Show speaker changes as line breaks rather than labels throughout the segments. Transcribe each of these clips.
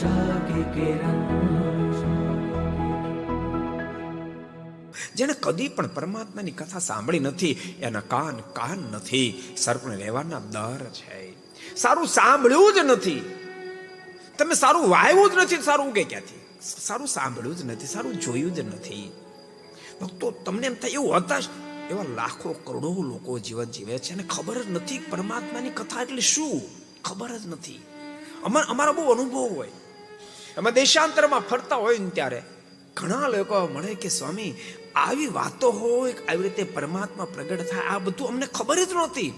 आशा की किरण।
જેને કદી પણ પરમાત્માની કથા સાંભળી નથી એના કાન નથી, સર્પને રહેવાના દર છે. સારું સાંભળ્યું જ નથી, તમે સારું વાવ્યું જ નથી, સારું ઉગે ક્યાંથી? સારું સાંભળ્યું જ નથી, સારું જોયું જ નથી. ભક્તો, તમને એમ થાય એવું હતાશ, એવા લાખો કરોડો લોકો જીવન જીવે છે અને ખબર જ નથી પરમાત્માની કથા એટલે શું, ખબર જ નથી. અમારા બહુ અનુભવ હોય, અમે દેશાંતરમાં ફરતા હોય ને ત્યારે ઘણા લોકો મળે કે સ્વામી આવી વાતો હોય, આવી રીતે પરમાત્મા પ્રગટ થાય, આ બધું અમને ખબર જ નહોતી.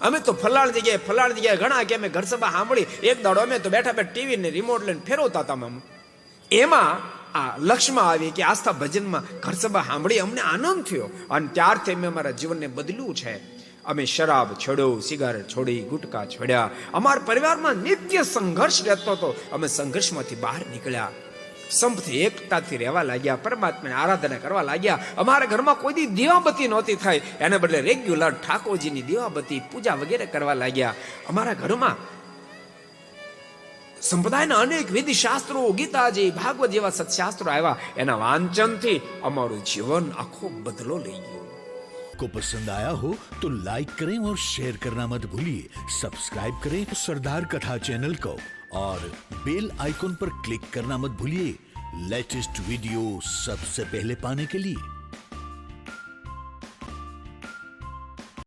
અમે તો ફલાણ જગ્યાએ ઘણા કે અમે ઘર સભા સાંભળી, એક દાડો અમે તો બેઠા બેઠા ટીવી ને રિમોટ લઈને ફેરવતા હતા. એમાં આ લક્ષ્યમાં આવી કે આસ્થા ભજનમાં ઘર સભા સાંભળી, અમને આનંદ થયો અને ત્યારથી અમે અમારા જીવનને બદલ્યું છે. અમે શરાબ છોડ્યો, સિગારેટ છોડી, ગુટકા છોડ્યા. અમારા પરિવારમાં નિત્ય સંઘર્ષ રહેતો હતો, અમે સંઘર્ષમાંથી બહાર નીકળ્યા, સંપથી એકતાથી રહેવા લાગ્યા, પરમાત્માની આરાધના કરવા લાગ્યા. અમારા ઘરમાં કોઈ દી દીવાબત્તી નહોતી થઈ, એને બદલે રેગ્યુલર ઠાકોરજીની દીવાબત્તી પૂજા વગેરે કરવા લાગ્યા. અમારા ઘરમાં સંપ્રદાયના અનેક વિધિ શાસ્ત્રો, ગીતાજી, ભાગવત જેવા સત્શાસ્ત્રો આવ્યા. એના વાંચનથી અમારું જીવન આખો બદલો લઈ ગયો.
को पसंद आया हो तो लाइक करें और शेयर करना मत भूलिए. सब्सक्राइब करें सरदार कथा चैनल को और बेल आइकॉन पर क्लिक करना मत भूलिए लेटेस्ट वीडियो सबसे पहले पाने के लिए.